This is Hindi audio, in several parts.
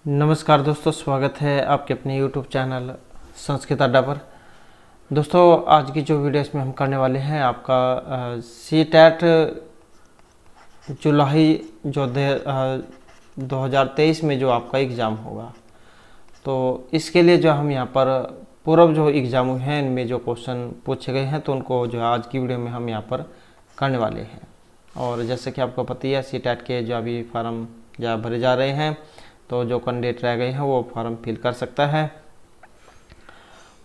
नमस्कार दोस्तों, स्वागत है आपके अपने YouTube चैनल संस्कृत अड्डा पर। दोस्तों, आज की जो वीडियो इसमें हम करने वाले हैं आपका सी टेट जुलाई जो 2023 में जो आपका एग्ज़ाम होगा, तो इसके लिए जो हम यहाँ पर पूर्व जो एग्ज़ाम हुए हैं इनमें जो क्वेश्चन पूछे गए हैं तो उनको जो आज की वीडियो में हम यहाँ पर करने वाले हैं। और जैसे कि आपको पता ही है, सी टेट के जो अभी फार्म जो भरे जा रहे हैं, तो जो कैंडिडेट रह गए हैं वो फॉर्म फिल कर सकता है।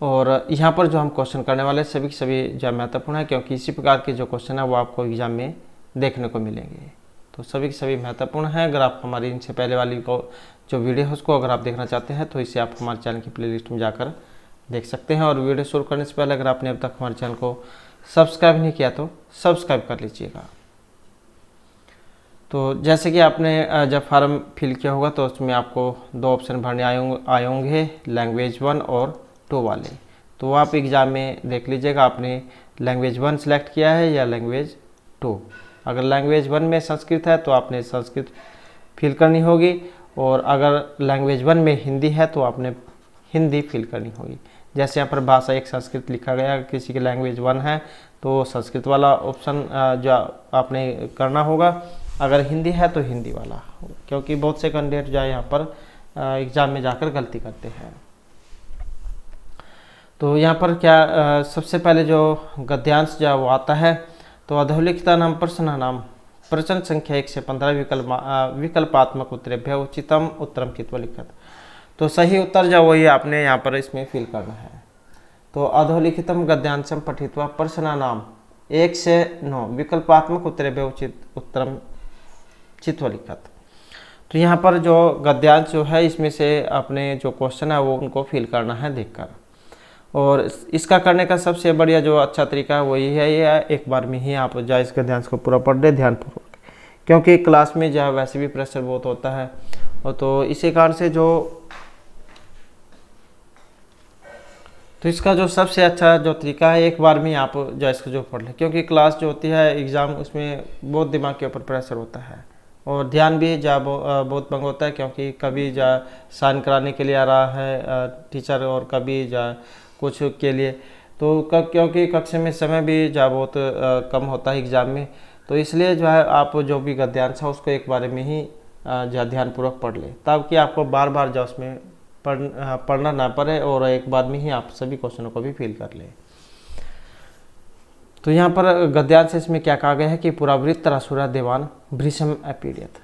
और यहाँ पर जो हम क्वेश्चन करने वाले सभी के सभी जो महत्वपूर्ण है, क्योंकि इसी प्रकार के जो क्वेश्चन है वो आपको एग्जाम में देखने को मिलेंगे। तो सभी के सभी महत्वपूर्ण हैं। अगर आप हमारी इनसे पहले वाली को जो वीडियो है उसको अगर आप देखना चाहते हैं तो इसे आप हमारे चैनल की प्लेलिस्ट में जाकर देख सकते हैं। और वीडियो शुरू करने से पहले अगर आपने अब तक हमारे चैनल को सब्सक्राइब नहीं किया तो सब्सक्राइब कर लीजिएगा। तो जैसे कि आपने जब फार्म फिल किया होगा तो उसमें आपको दो ऑप्शन भरने आए होंगे, लैंग्वेज 1 और 2 वाले। तो आप एग्ज़ाम में देख लीजिएगा आपने लैंग्वेज 1 सेलेक्ट किया है या लैंग्वेज 2। अगर लैंग्वेज 1 में संस्कृत है तो आपने संस्कृत फिल करनी होगी, और अगर लैंग्वेज 1 में हिंदी है तो आपने हिंदी फिल करनी होगी। जैसे यहाँ पर भाषा एक संस्कृत लिखा गया, किसी की लैंग्वेज 1 है तो संस्कृत वाला ऑप्शन जो आपने करना होगा, अगर हिंदी है तो हिंदी वाला, क्योंकि बहुत से कैंडिडेट जो है यहाँ पर एग्ज़ाम में जाकर गलती करते हैं। तो यहाँ पर क्या सबसे पहले जो गद्यांश जो वो आता है, तो अधोलिखिता नाम प्रश्न नाम प्रश्न संख्या 1 से 15 विकल्पात्मक उत्तरेभ्य उचितम उत्तरम कित्वा लिखत। तो सही उत्तर जो वही आपने यहाँ पर इसमें फिल करना है। तो अधोलिखितम गद्यांशम पठित्वा प्रश्न नाम 1 से 9 विकल्पात्मक उत्तरेभ्य उचित उत्तरम चित्वा लिखत। तो यहाँ पर जो गद्यांश जो है इसमें से अपने जो क्वेश्चन है वो उनको फिल करना है देखकर। और इसका करने का सबसे बढ़िया जो अच्छा तरीका है वही है ये एक बार में ही आप जो इस गद्यांश को पूरा पढ़ ले ध्यानपूर्वक, क्योंकि क्लास में जो है वैसे भी प्रेशर बहुत होता है। और तो इसी कारण से तो इसका जो सबसे अच्छा जो तरीका है एक बार में आप जो इसको जो पढ़ लें, क्योंकि क्लास जो होती है एग्ज़ाम उसमें बहुत दिमाग के ऊपर प्रेशर होता है और ध्यान भी जा बहुत भंग होता है, क्योंकि कभी जा साइन कराने के लिए आ रहा है टीचर और कभी जा कुछ के लिए, तो क्योंकि कक्षा में समय भी जा बहुत कम होता है एग्ज़ाम में, तो इसलिए जो है आप जो भी गद्यांश है उसको एक बारे में ही जो ध्यानपूर्वक पढ़ ले, ताकि आपको बार बार जो उसमें पढ़ना ना पड़े और एक बार में ही आप सभी क्वेश्चनों को भी फिल कर ले। तो यहाँ पर गद्यांश इसमें क्या कहा गया है कि पुरा वृत्तरासुरा देवान भृशम अपीड़ित।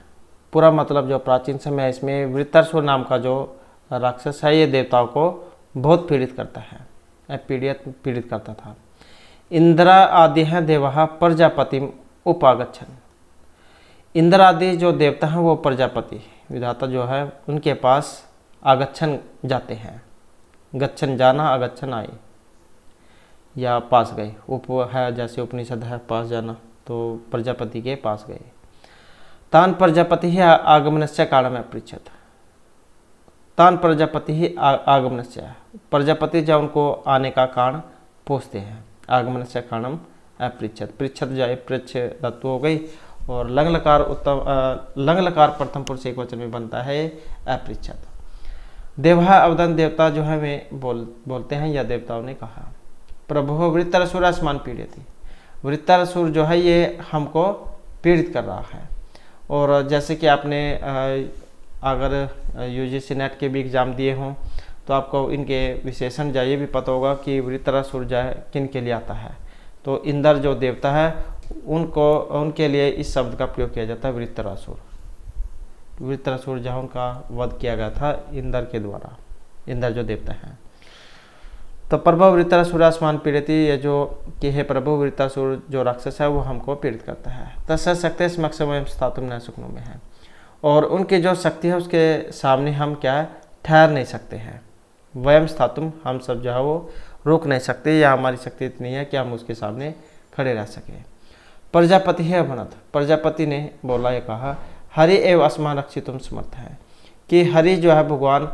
पूरा मतलब जो प्राचीन समय इसमें वृत्तरासुर नाम का जो राक्षस है ये देवताओं को बहुत पीड़ित करता है, पीड़ित करता था। इंद्र आदि हैं देवा प्रजापति उपागच्छन। इंद्र आदि जो देवता हैं वो प्रजापति विधाता जो है उनके पास आगच्छन जाते हैं। गच्छन जाना, आगच्छन आए या पास गए, उप है जैसे उपनिषद है पास जाना, तो प्रजापति के पास गए। तान प्रजापति ही आगमनस्य कारणम अपृच्छत। तान प्रजापति ही आगमनस्य, प्रजापति जब उनको आने का कारण पूछते हैं। आगमनस्य कारणम अपृच्छत, पृच्छत जाए पृच्छ धातु हो गई, और लंग लकार प्रथम पुरुष एक वचन में बनता है अपृच्छत। देवा अवदन देवता जो है वे बोलते हैं या देवताओं ने कहा, प्रभु वृत्तरासुर आसमान पीड़ित थी। वृत्तरासुर जो है ये हमको पीड़ित कर रहा है। और जैसे कि आपने अगर यूजीसी नेट के भी एग्ज़ाम दिए हों तो आपको इनके विशेषण जो ये भी पता होगा कि वृत्तरासुर जो है किन के लिए आता है। तो इंद्र जो देवता है उनके लिए इस शब्द का प्रयोग किया जाता है वृत्तरासुर। वृत्तरासुर जहाँ उनका वध किया गया था इंद्र के द्वारा, इंद्र जो देवता हैं। तो प्रभु वृत्तरासुर आसमान पीड़ित, ये जो कि है प्रभु वृत्तरासुर जो राक्षस है वो हमको पीड़ित करता है। तस्य शक्ति समक्षम स्थातुम न सुखनों में है, और उनकी जो शक्ति है उसके सामने हम क्या ठहर नहीं सकते हैं। वयम स्थातुम, हम सब जो है वो रोक नहीं सकते, या हमारी शक्ति इतनी है कि हम उसके सामने खड़े रह सकें। प्रजापति है अवनत, प्रजापति ने बोला, ये कहा, हरि एवं आसमान रक्षितुम समर्थ है, कि हरि जो है भगवान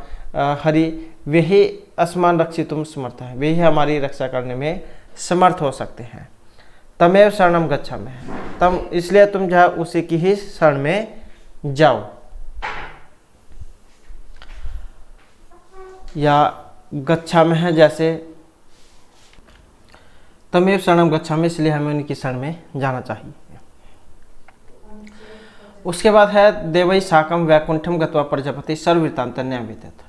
हरि वे ही आसमान रक्षितुम समर्थ है, वे ही हमारी रक्षा करने में समर्थ हो सकते हैं। तमेव शरणम गच्छामि, तम इसलिए तुम जो है उसी की ही शरण में जाओ। या गच्छामि है, जैसे तमेव शरणम गच्छामि, इसलिए हमें उनकी शरण में जाना चाहिए। उसके बाद है देवई साकम वैकुंठम गत्वा प्रजापति सर्ववृत्तांत न्यायविदित।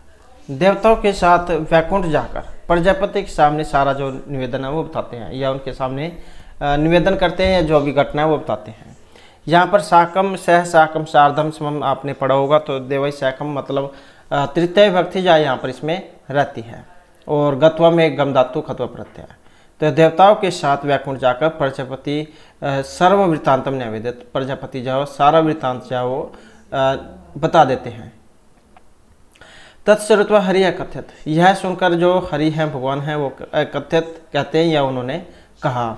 देवताओं के साथ वैकुंठ जाकर प्रजापति के सामने सारा जो निवेदन है वो बताते हैं, या उनके सामने निवेदन करते हैं, या जो भी घटना है वो बताते हैं। यहाँ पर साकम सह साकम शारदम समम आपने पढ़ा होगा, तो देवई साकम मतलब तृतीय विभक्ति जा यहाँ पर इसमें रहती है, और गत्वा में गम धातु खत्वा प्रत्यय है। तो देवताओं के साथ वैकुंठ जाकर प्रजापति सर्व वृत्तांतम न्यायविदित, प्रजापति जो सारा वृत्तांत जो वो बता देते हैं। तत्श्रुत्वा हरि कथित, यह सुनकर जो हरि हैं भगवान हैं वो कथित कहते हैं, या उन्होंने कहा।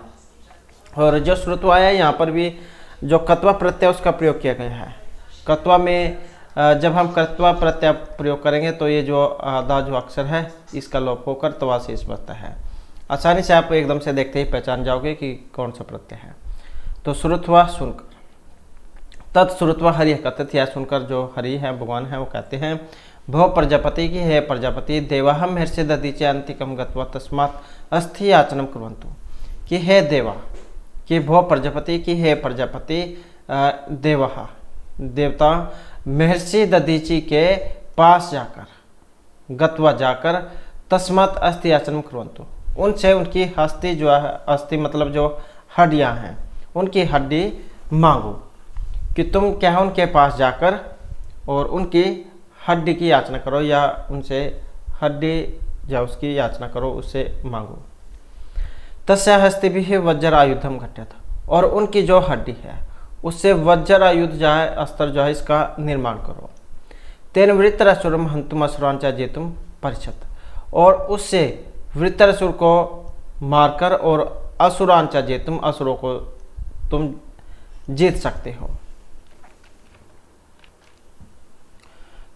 और जो श्रुत्वा है यहाँ पर भी जो कत्वा प्रत्यय उसका प्रयोग किया गया है। कत्वा में जब हम कत्वा प्रत्यय प्रयोग करेंगे तो ये जो आधा जो अक्षर है इसका लोप होकर तवा शेष बचता है। आसानी से आप एकदम से देखते ही पहचान जाओगे कि कौन सा प्रत्यय है। तो श्रुत्वा सुनकर, तत्श्रुत्वा हरि कथित, यह सुनकर जो हरि है भगवान है वो कहते हैं भव प्रजापति की, है प्रजापति देवाहम महर्षि दधीचे अंतिकम गत्वा तस्मात् अस्थि याचनम कुर्वन्तु, कि हे देवा, कि भव प्रजापति की, हे प्रजापति देवा देवता महर्षि दधीची के पास जाकर, गत्वा जाकर, तस्मात् अस्थि याचनम कुर्वन्तु, उनसे उनकी हस्ती जो है, अस्थि मतलब जो हड्डियां हैं उनकी हड्डी मांगो, कि तुम क्या है उनके पास जाकर और उनकी हड्डी की याचना करो, या उनसे हड्डी या उसकी याचना करो, उससे मांगो। तस्य हस्ति भी वज्र आयुधम घटित, और उनकी जो हड्डी है उससे वज्र आयुध जो है अस्त्र जो है इसका निर्माण करो। तेन वृत्रसुरम हंतुम असुरांचा जेतुम परिषद, और उससे वृत्रासुर को मारकर और असुरांचा जेतुम, असुरों को तुम जीत सकते हो।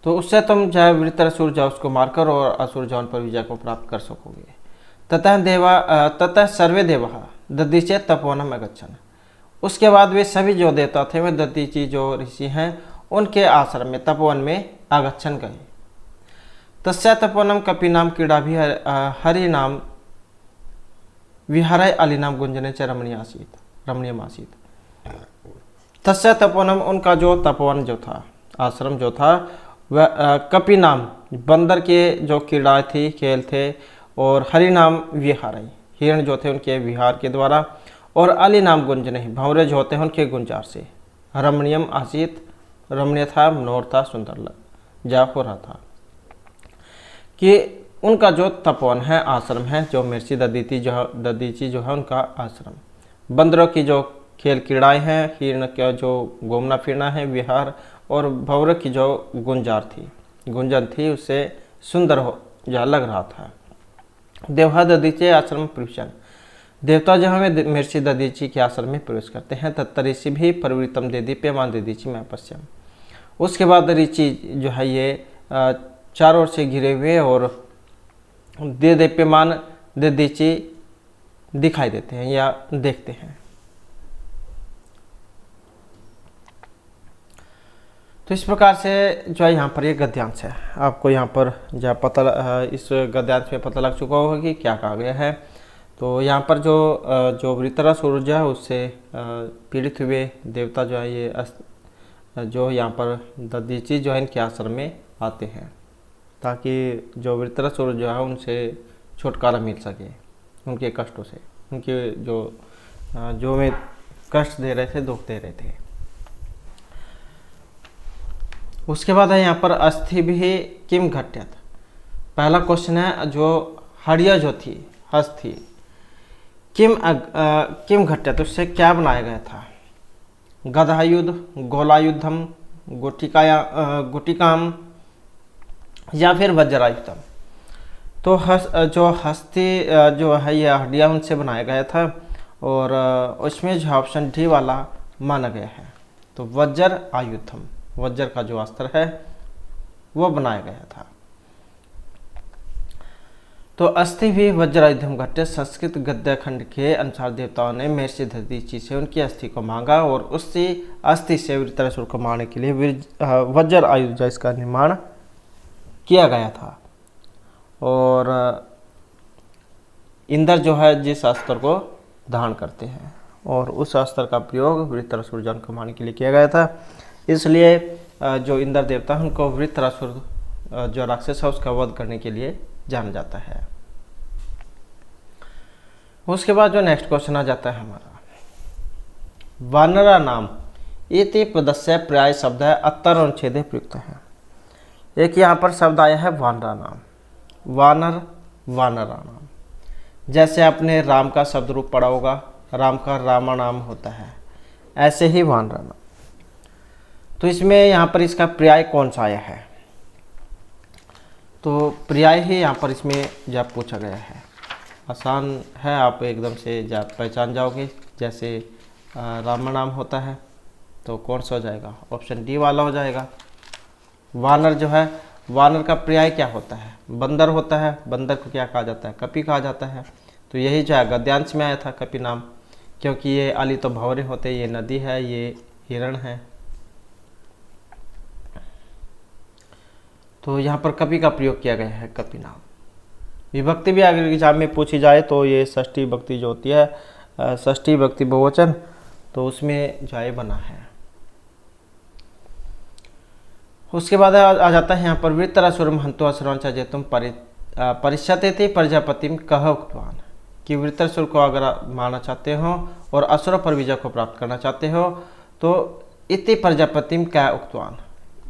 तो उससे तुम जो वृत्रासुर जो उसको मारकर और असुर जौन पर विजय को प्राप्त कर सकोगे। ततः सर्वे देवा दधीचे तपोवनम अगच्छन्, उसके बाद वे सभी जो देवता थे वे दधीची जो ऋषि हैं उनके आश्रम में तपोवन में आगच्छन गए। तस्या तपोवनम कपि नाम क्रीड़ा भी हरि नाम विहारय अलिनाम गुंजने च रमणीयम आसीत। तस्या तपोवनम, उनका जो तपोवन जो था, आश्रम जो था, वह कपि नाम बंदर के जो क्रीड़ा थी, खेल थे, और हरि नाम विहारय, हिरण जो थे उनके विहार के द्वारा, और अली नाम गुंजने, भंवरे जो होते हैं उनके गुंजार से, रमणीयम आसीत, रमणीय था, मनोहर था, सुंदर जा हो रहा था। कि उनका जो तपोवन है, आश्रम है, जो महर्षि दधीची जो है उनका आश्रम, बंदरों की जो खेल क्रीड़ाएँ हैं, हिरण का जो घूमना फिरना है विहार, और भंवर की जो गुंजन थी उससे सुंदर हो या लग रहा था। देवहा दधीचे आश्रम प्रवेशन, देवता जो हमें महर्षि दधीची के आश्रम में प्रवेश करते हैं। तत्तऋषि भी प्रवृत्तम देदीप्यमान दधीची में पश्यम, उसके बाद ऋषि जो है ये चारों ओर से घिरे हुए और देदीप्यमान दधीची दिखाई देते हैं या देखते हैं। तो इस प्रकार से जो है यहाँ पर ये गद्यांश है। आपको यहाँ पर जो पता इस गद्यांश में पता लग चुका होगा कि क्या कहा गया है। तो यहाँ पर जो वृत्रासुर जो है उससे पीड़ित हुए देवता जो है ये जो यहाँ पर दधीची जो है इनके आश्रम में आते हैं, ताकि जो वृत्रासुर जो है उनसे छुटकारा मिल सके, उनके कष्टों से, उनके जो वे कष्ट दे रहे थे, दुख दे रहे थे। उसके बाद है यहाँ पर अस्थि भी किम घट्यत। पहला क्वेश्चन है जो हड्डियाँ जो थी, अस्थि किम घट्यत, उससे क्या बनाया गया था। गदायुद्ध, गोलायुद्धम, गुटिकाम या फिर वज्रायुद्धम। तो जो हस्ती जो है ये हड्डियाँ उनसे बनाया गया था, और उसमें जो ऑप्शन डी वाला माना गया है। तो वज्र आयुद्धम, वज्र का जो अस्त्र है वो बनाया गया था। तो अस्थि भी वज्रायुधम घट्य, संस्कृत गद्य खंड के अनुसार देवताओं ने महर्षि दधीची से उनकी अस्थि को मांगा, और उससे अस्थि से वृत्रासुर को मारने के लिए वज्र आयुध इसका निर्माण किया गया था। और इंद्र जो है जिस अस्त्र को धारण करते हैं, और उस अस्त्र का प्रयोग वृत्रासुर जान को मारने के लिए किया गया था। इसलिए जो इंद्र देवता है उनको वृत्रासुर जो राक्षस है उसका वध करने के लिए जाना जाता है। उसके बाद जो नेक्स्ट क्वेश्चन आ जाता है हमारा, वानरा नाम इति पदस्य पर्याय शब्द है अत्तर अनुच्छेदे प्रयुक्त है। एक यहाँ पर शब्द आया है वानरा नाम, वानर वानरा नाम। जैसे आपने राम का शब्द रूप पढ़ा होगा, राम का रामा नाम होता है, ऐसे ही वानरा नाम। तो इसमें यहाँ पर इसका पर्याय कौन सा आया है, तो पर्याय ही यहाँ पर इसमें जब पूछा गया है। आसान है, आप एकदम से जब पहचान जाओगे। जैसे रामा नाम होता है तो कौन सा हो जाएगा, ऑप्शन डी वाला हो जाएगा। वानर जो है, वानर का पर्याय क्या होता है, बंदर होता है। बंदर को क्या कहा जाता है, कपि कहा जाता है। तो यही जो है गद्यांश में आया था कपि नाम, क्योंकि ये आली तो भंवरे होते, ये नदी है, ये हिरण है। तो यहाँ पर कपि का प्रयोग किया गया है, कपि नाम। विभक्ति भी अगर एग्जाम में पूछी जाए तो ये षष्ठी विभक्ति जो होती है, षष्ठी विभक्ति बहुवचन, तो उसमें जो है बना है। उसके बाद आ जाता है यहाँ पर वृत्रासुरम हंतो असुरांचा जेतुम परिष्यते थे प्रजापतिम कह उक्तवान, कि वृत्रासुर को अगर मारना चाहते हो और असुर पर विजय को प्राप्त करना चाहते हो तो इति प्रजापतिम क्या उक्तवान,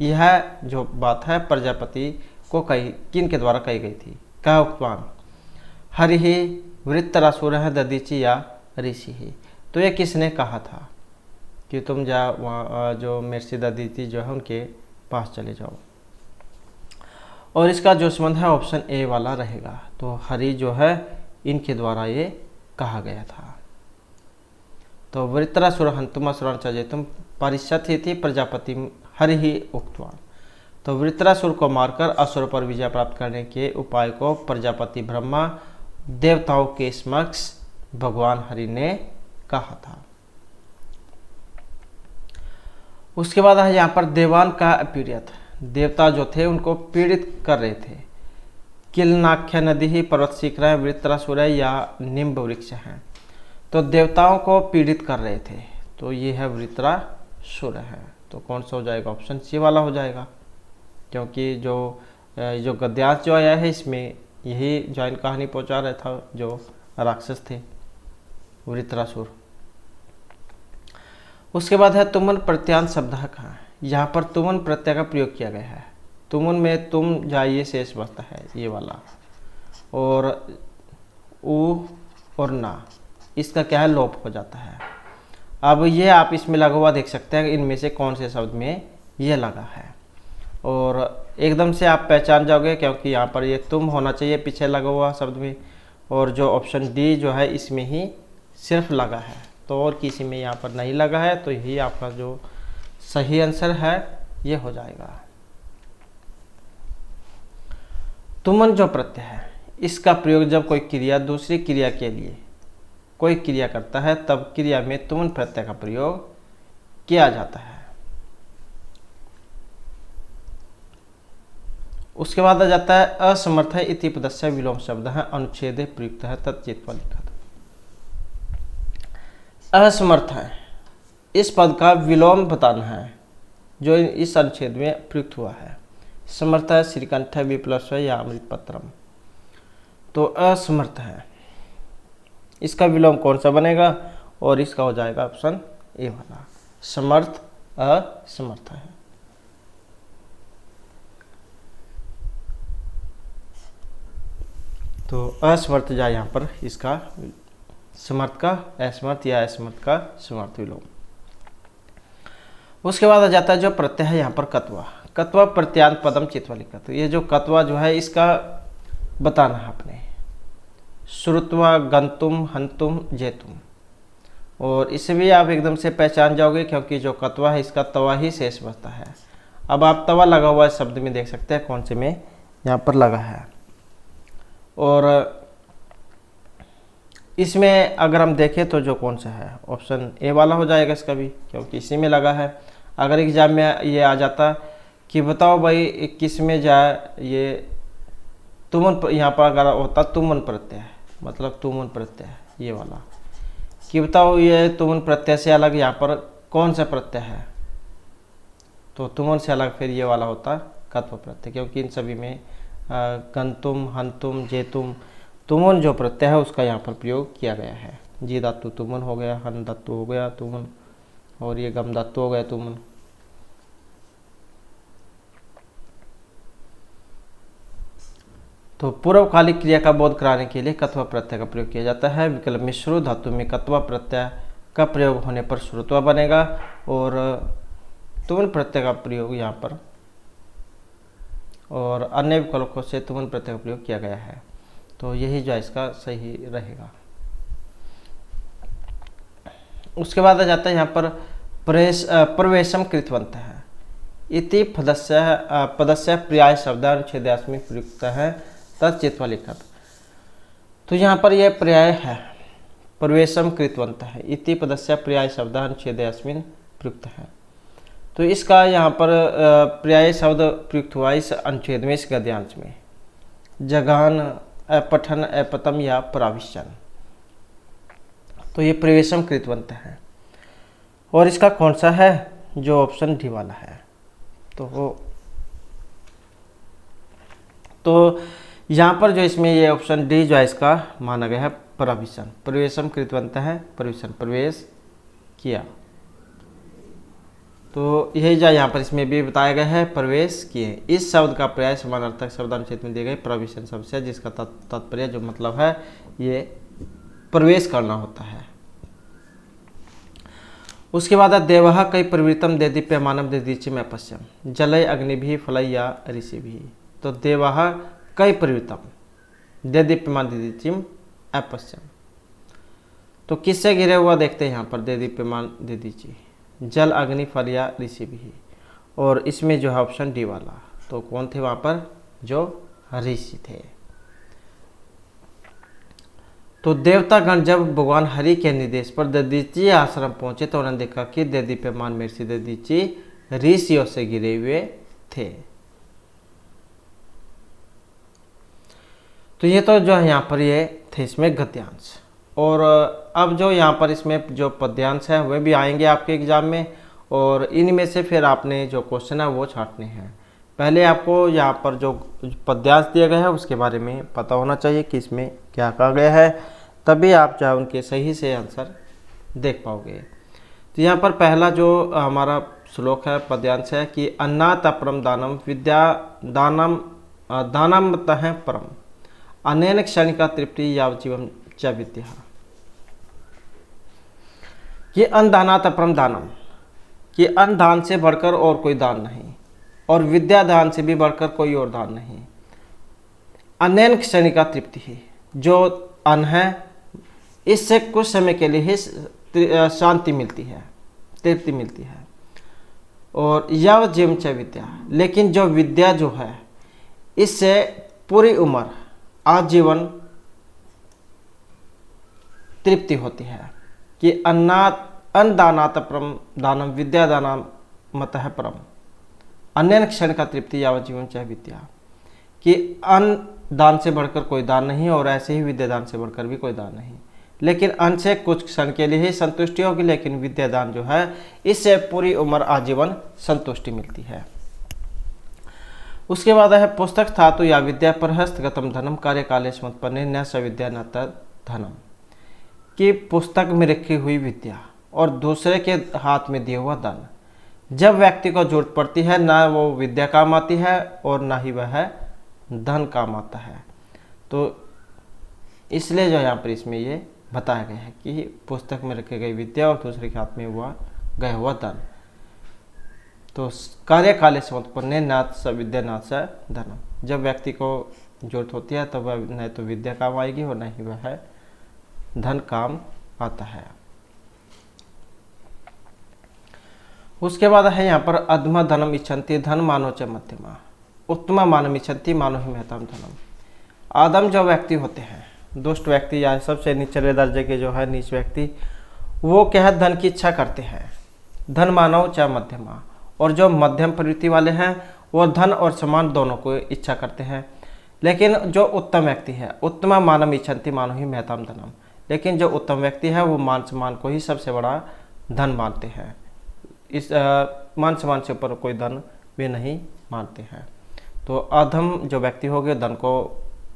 यह जो बात है प्रजापति को कही, किन के द्वारा कही गई थी। कह उक्तवान हरि ही वृत्रासुर है ददीची या ऋषि ही। तो ये किसने कहा था कि तुम जा वहाँ जो महर्षि ददीची जो है उनके पास चले जाओ। और इसका जो संबंध है ऑप्शन ए वाला रहेगा। तो हरि जो है इनके द्वारा ये कहा गया था। तो वृत्रासुर हंतुम असुरान चजेतुम परिष्यति प्रजापति हरि ही उक्तवान। तो वृत्रासुर को मारकर असुर पर विजय प्राप्त करने के उपाय को प्रजापति ब्रह्मा देवताओं के समक्ष भगवान हरि ने कहा था। उसके बाद है यहाँ पर देवान का पीड़ित, देवता जो थे उनको पीड़ित कर रहे थे। किलनाख्य नदी ही पर्वत शिखर वृत्रासुर या निम्ब वृक्ष हैं। तो देवताओं को पीड़ित कर रहे थे, तो ये है वृत्रासुर है। तो कौन सा हो जाएगा, ऑप्शन सी वाला हो जाएगा, क्योंकि जो गद्यांश जो आया है इसमें यही जॉइन कहानी पहुंचा रहा था, जो राक्षस थे वृत्रासुर। उसके बाद है तुमन प्रत्यांत शब्द कहाँ, यहाँ पर तुमन प्रत्यय का प्रयोग किया गया है। तुमन में तुम जाइए शेष बचता है ये वाला, और उ और ना इसका क्या है, लोप हो जाता है। अब ये आप इसमें लगा हुआ देख सकते हैं इनमें से कौन से शब्द में ये लगा है, और एकदम से आप पहचान जाओगे क्योंकि यहाँ पर ये तुम होना चाहिए पीछे लगा हुआ शब्द में, और जो ऑप्शन डी जो है इसमें ही सिर्फ लगा है, तो और किसी में यहाँ पर नहीं लगा है। तो यही आपका जो सही आंसर है ये हो जाएगा। तुमन जो प्रत्यय है इसका प्रयोग जब कोई क्रिया दूसरी क्रिया के लिए कोई क्रिया करता है तब क्रिया में तुमन प्रत्यय का प्रयोग किया जाता है। उसके बाद आ जाता है असमर्थ है इति पदस्य विलोम शब्द है अनुच्छेदे प्रयुक्त है तत्चित्वा लिखा। असमर्थ है इस पद का विलोम बताना है जो इस अनुच्छेद में प्रयुक्त हुआ है। समर्थ है श्रीकंठ विप्लव या अमृत पत्रम। तो असमर्थ है इसका विलोम कौन सा बनेगा, और इसका हो जाएगा ऑप्शन ए वाला, समर्थ असमर्थ है। तो असमर्थ जाए यहाँ पर इसका समर्थ का असमर्थ या असमर्थ का समर्थ विलोम। उसके बाद आ जाता है जो प्रत्यय है यहाँ पर कत्वा। कत्वा प्रत्यांत पदम चित्वा लिखा। तो ये जो कत्वा जो है इसका बताना है अपने, श्रुत्वा गंतुम हंतुम जेतुम, और इसे भी आप एकदम से पहचान जाओगे क्योंकि जो कत्वा है इसका तवा ही शेष बचता है। अब आप तवा लगा हुआ शब्द में देख सकते हैं कौन से में यहाँ पर लगा है, और इसमें अगर हम देखें तो जो कौन सा है ऑप्शन ए वाला हो जाएगा इसका भी, क्योंकि इसी में लगा है। अगर एग्जाम में ये आ जाता कि बताओ भाई किस में जाए ये तुमुन यहाँ पर अगर होता तुमुन प्रत्यय, मतलब तुमुन प्रत्यय ये वाला, कि बताओ ये तुमुन प्रत्यय से अलग यहाँ पर कौन सा प्रत्यय है, तो तुमुन से अलग फिर ये वाला होता कत्व प्रत्यय, क्योंकि इन सभी में गंतुम, हंतुम, जेतुम, तुमुन जो प्रत्यय है उसका यहाँ पर प्रयोग किया गया है। जी धातु तुमुन हो गया, हन धातु हो गया तुमुन, और ये गम धातु हो गया तुमुन। तो पूर्वकालिक क्रिया का बोध कराने के लिए कत्व प्रत्यय का प्रयोग किया जाता है। विकल्प में श्रु धातु में कत्व प्रत्यय का प्रयोग होने पर श्रुत्व बनेगा, और तुमुन प्रत्यय का प्रयोग यहाँ पर, और अन्य विकल्पों से तुमुन प्रत्यय का प्रयोग किया गया है। तो यही जो है इसका सही रहेगा। उसके बाद आ जाता है यहाँ पर प्रवेशम कृतवंत है इति पदस्य पर्याय शब्दानुच्छेदास्मिन् प्रयुक्त है तच्चित्वा लिखत। तो यहाँ पर यह पर्याय है प्रवेशम कृतवंत है इति पदस्य पर्याय शब्दानुच्छेदास्मिन् प्रयुक्त है। तो इसका यहाँ पर पर्याय शब्द प्रयुक्त हुआ इस अनुच्छेद में, इस गद्यांश में, जघान, अपठन, अपतम या प्राविशन। तो ये प्रवेशम कृतवंत है, और इसका कौन सा है, जो ऑप्शन डी वाला है। तो यहाँ पर जो इसमें ये ऑप्शन डी जो है इसका माना गया है प्राविशन। प्रवेशम कृतवंत है, प्रवेशन, प्रवेश किया। तो यही जो यहाँ पर इसमें भी बताया गया है प्रवेश किए। इस शब्द का पर्याय समानार्थक शब्दानुच्छेद में दिए गए प्रविशन शब्द से, जिसका तात्पर्य जो मतलब है ये प्रवेश करना होता है। उसके बाद देवः कई प्रवृत्तम देदीप्यमानम देदीचिम अपश्यम जलय अग्निभिः फलय या ऋषिभिः। तो देवः कई प्रवृत्तम देदीप्यमान देदीचिम अपश्यम, तो किससे घिरे हुआ देखते हैं यहाँ पर, देदीप्यमान देदीची, जल, अग्नि, फल या ऋषिभिः, और इसमें जो है ऑप्शन डी वाला। तो कौन थे वहाँ पर, जो ऋषि थे। तो देवतागण जब भगवान हरि के निर्देश पर दधीची आश्रम पहुंचे तो उन्होंने देखा कि देदीप्यमान महर्षि दधीची ऋषियों से घिरे हुए थे। तो ये तो जो है यहाँ पर ये थे इसमें गद्यांश। और अब जो यहाँ पर इसमें जो पद्यांश है वे भी आएंगे आपके एग्जाम में, और इनमें से फिर आपने जो क्वेश्चन है वो छांटने हैं। पहले आपको यहाँ पर जो पद्यांश दिया गया है उसके बारे में पता होना चाहिए कि इसमें क्या कहा गया है, तभी आप चाहे उनके सही से आंसर देख पाओगे। तो यहाँ पर पहला जो हमारा श्लोक है, पद्यांश है कि अन्नात् अपरम दानम विद्या दानम दानम तह परम अनेन क्षणिका तृप्ति यावजीवम च विद्या। ये अन्नदानात् अपरम दानम, कि अन्न दान से बढ़कर और कोई दान नहीं, और विद्या दान से भी बढ़कर कोई और दान नहीं। अनेन क्षणिका तृप्ति ही, जो अन्न है इससे कुछ समय के लिए ही शांति मिलती है, तृप्ति मिलती है। और यव जीवम च विद्या, लेकिन जो विद्या जो है इससे पूरी उम्र आजीवन तृप्ति होती है। कि अन्नदानात् परम दानम विद्या दानम मतः परम अन्य क्षण का तृप्ति यावजीवन चाहे विद्या, कि अन्न दान से बढ़कर कोई दान नहीं, और ऐसे ही विद्या दान से बढ़कर भी कोई दान नहीं। लेकिन अन्न से कुछ क्षण के लिए ही संतुष्टि होगी, लेकिन विद्या दान जो है इससे पूरी उम्र आजीवन संतुष्टि मिलती है। उसके बाद है पुस्तक धातु या विद्या पर हस्तगतम धनम कार्यकाले समुत्पन्ने न स विद्या न धनम, कि पुस्तक में रखी हुई विद्या और दूसरे के हाथ में दिया हुआ धन, जब व्यक्ति को जरूरत पड़ती है ना वो विद्या काम आती है और ना ही वह धन काम आता है। तो इसलिए जो यहाँ पर इसमें ये बताया गया है कि पुस्तक में रखी गई विद्या और दूसरे के हाथ में हुआ गया हुआ धन। तो कार्यकाले समुत्पन्ने नाथ स विद्या नाथ स धनम, जब व्यक्ति को जरूरत होती है तो वह न तो विद्या काम आएगी और न ही वह धन काम आता है। उसके बाद है यहाँ पर अधम धनम इच्छन्ति धन मानो च मध्यमा उत्तम मानम इच्छन्ति मानो ही महताम धनम। आदम जो व्यक्ति होते हैं, दुष्ट व्यक्ति या सबसे निचले दर्जे के जो है नीच व्यक्ति, वो क्या है धन की इच्छा करते हैं, धन मानव च मध्यमा, और जो मध्यम प्रवृत्ति वाले हैं वो धन और सम्मान दोनों को इच्छा करते हैं। लेकिन जो उत्तम व्यक्ति है, उत्तम मानम इच्छन्ति मानो ही महताम धनम, लेकिन जो उत्तम व्यक्ति है वो मान सम्मान को ही सबसे बड़ा धन मानते हैं। इस मान सम्मान से ऊपर कोई धन वे नहीं मानते हैं। तो अधम जो व्यक्ति हो गए धन को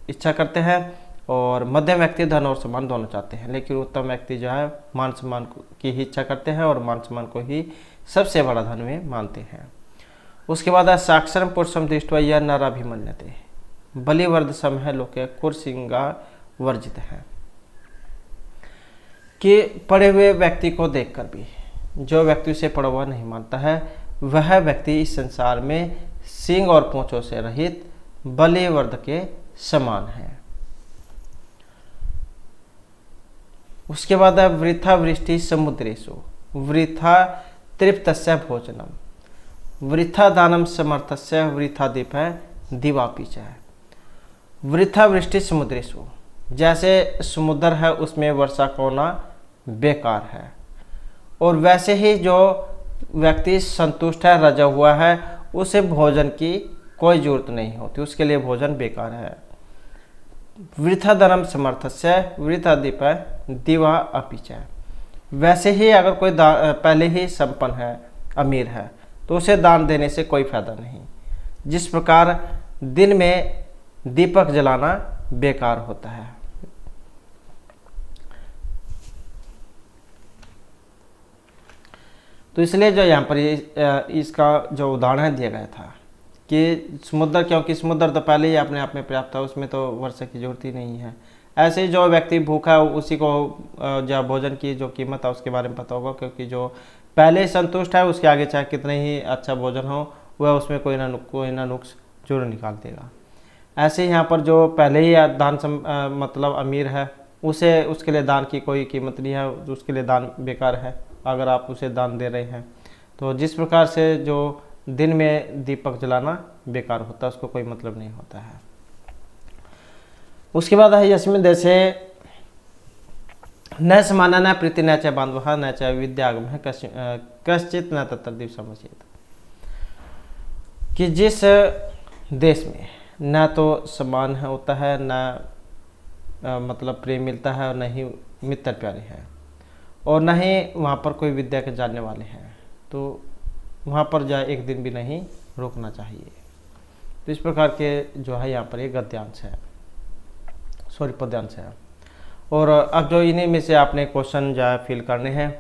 इच्छा करते हैं, और मध्यम व्यक्ति धन और सम्मान दोनों चाहते हैं, लेकिन उत्तम व्यक्ति जो है मान सम्मान की ही इच्छा करते हैं और मान सम्मान को ही सबसे बड़ा धन में मानते हैं। उसके बाद है साक्षरम पुरुषम दृष्ट्वा यह नराभिमन्यते बलिवर्द समय लोके कुरसिंगा वर्जित है, कि पढ़े हुए व्यक्ति को देखकर भी जो व्यक्ति उसे पढ़ा हुआ नहीं मानता है, वह व्यक्ति इस संसार में सींग और पूंछों से रहित बलिवर्द के समान है। उसके बाद है वृथा वृष्टि समुद्रेषु वृथा तृप्तस्य भोजनम वृथा दानम समर्थस्य वृथा दीप है दिवापीच है। वृथा वृष्टि समुद्रेषु, जैसे समुद्र है उसमें वर्षा का होना बेकार है, और वैसे ही जो व्यक्ति संतुष्ट है, रजा हुआ है, उसे भोजन की कोई जरूरत नहीं होती, उसके लिए भोजन बेकार है। वृथा धनम समर्थस्य वृथा दीप दिवा अपीच है। वैसे ही अगर कोई पहले ही संपन्न है, अमीर है, तो उसे दान देने से कोई फायदा नहीं। जिस प्रकार दिन में दीपक जलाना बेकार होता है। तो इसलिए जो यहाँ पर इसका जो उदाहरण दिया गया था कि समुद्र, क्योंकि समुद्र तो पहले ही अपने आप में पर्याप्त था, उसमें तो वर्षा की जरूरत ही नहीं है। ऐसे ही जो व्यक्ति भूखा है उसी को जो भोजन की जो कीमत है उसके बारे में पता होगा, क्योंकि जो पहले ही संतुष्ट है उसके आगे चाहे कितने ही अच्छा भोजन हो वह उसमें कोई ना नुक्स जरूर निकाल देगा। ऐसे ही यहाँ पर जो पहले ही मतलब अमीर है, उसे उसके लिए दान की कोई कीमत नहीं है, उसके लिए दान बेकार है अगर आप उसे दान दे रहे हैं। तो जिस प्रकार से जो दिन में दीपक जलाना बेकार होता है, उसको कोई मतलब नहीं होता है। उसके बाद है यस्मिन देशे न समाना न प्रीति न च बांधव न च विद्यागम है कश्चित न तत्र दिवसमचेत, कि जिस देश में न तो सम्मान होता है, न मतलब प्रेम मिलता है, और न ही मित्र प्यारे हैं, और न ही वहाँ पर कोई विद्या के जानने वाले हैं, तो वहाँ पर जाए एक दिन भी नहीं रुकना चाहिए। तो इस प्रकार के जो है यहाँ पर ये गद्यांश है, सॉरी पद्यांश है। और अब जो इन्हीं में से आपने क्वेश्चन जो है फिल करने हैं,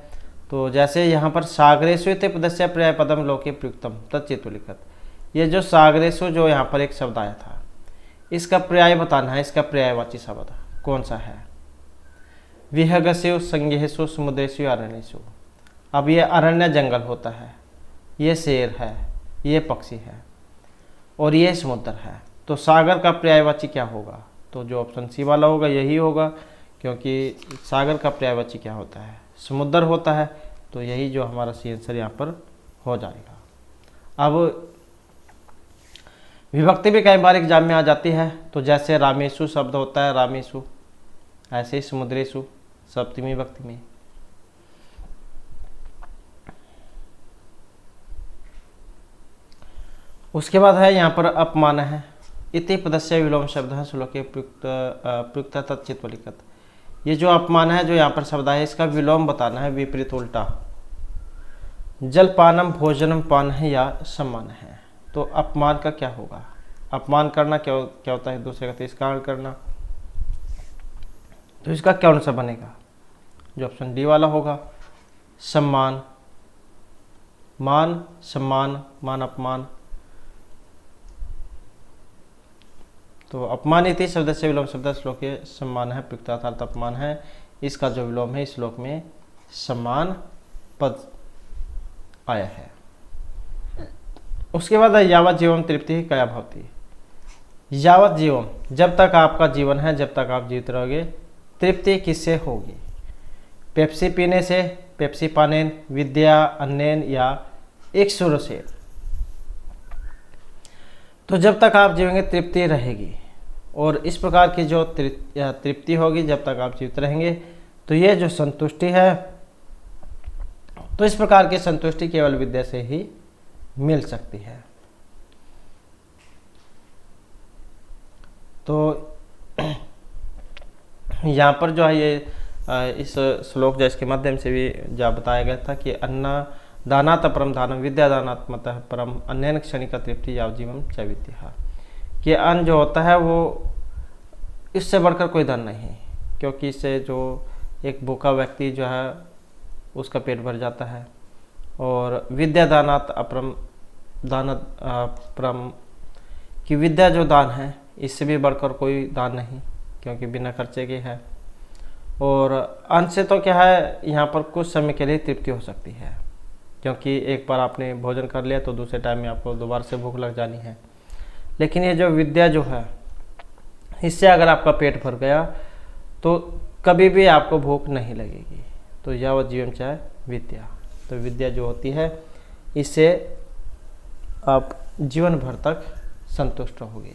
तो जैसे यहाँ पर सागरेशु पदस्य पर्याय पदम लोके प्रयुक्तम तच्चित लिखत, ये जो सागरेशु जो यहाँ पर एक शब्द आया था, इसका पर्याय बताना है, इसका पर्यायवाची शब्द कौन सा है। विहगस्यु संज्ञेषु समुद्रेषु अरण्येषु, अब ये अरण्य जंगल होता है, ये शेर है, ये पक्षी है, और ये समुद्र है। तो सागर का पर्यायवाची क्या होगा? तो जो ऑप्शन सी वाला होगा यही होगा, क्योंकि सागर का पर्यायवाची क्या होता है? समुद्र होता है। तो यही जो हमारा सी आंसर यहाँ पर हो जाएगा। अब विभक्ति भी कई बार एग्जाम में आ जाती है, तो जैसे रामेशु शब्द होता है, रामेशु, ऐसे ही समुद्रेशु सप्तमी विभक्ति में। उसके बाद है यहाँ पर अपमान है, इति पदस्य विलोम शब्द है श्लोके प्रयुक्त तच्चित्व लिखत। ये जो अपमान है जो यहाँ पर शब्द है, इसका विलोम बताना है, विपरीत उल्टा। जलपानम भोजनम पान है या सम्मान है। तो अपमान का क्या होगा? अपमान करना क्या होता है? दूसरे का तिरस्कार करना। तो इसका कौन सा बनेगा? जो ऑप्शन डी वाला होगा, सम्मान, मान सम्मान, मान अपमान। तो अपमान इति शब्द से विलोम शब्द श्लोक के सम्मान है प्रयुक्त अर्थात अपमान है, इसका जो विलोम है इस श्लोक में सम्मान पद आया है। उसके बाद यावत जीवम तृप्ति कया भवति। यावत जीवम, जब तक आपका जीवन है, जब तक आप जीवित रहोगे, तृप्ति किससे होगी? पेप्सी पीने से, पेप्सी पानेन, विद्या अन्नेन, या एक सुर से। तो जब तक आप जीवेंगे तृप्ति रहेगी, और इस प्रकार की जो तृप्ति होगी जब तक आप जीवित रहेंगे, तो ये जो संतुष्टि है, तो इस प्रकार की संतुष्टि केवल विद्या से ही मिल सकती है। यहाँ पर जो है ये इस श्लोक जो इसके माध्यम से भी जो बताया गया था कि अन्ना दानात परम दानम विद्या दानात्मतः परम अन्यन क्षणिक तृप्ति यावजीवम च विद्या, कि अन्न जो होता है वो इससे बढ़कर कोई धन नहीं, क्योंकि इससे जो एक भूखा व्यक्ति जो है उसका पेट भर जाता है। और विद्या दानात अपरम दान परम, कि विद्या जो दान है इससे भी बढ़कर कोई दान नहीं, क्योंकि बिना खर्चे के है। और अन्न से तो क्या है, यहाँ पर कुछ समय के लिए तृप्ति हो सकती है, क्योंकि एक बार आपने भोजन कर लिया तो दूसरे टाइम में आपको दोबारा से भूख लग जानी है। लेकिन ये जो विद्या जो है, इससे अगर आपका पेट भर गया तो कभी भी आपको भूख नहीं लगेगी। तो यावत जीवन चाहे विद्या, तो विद्या जो होती है इससे आप जीवन भर तक संतुष्ट रहोगे।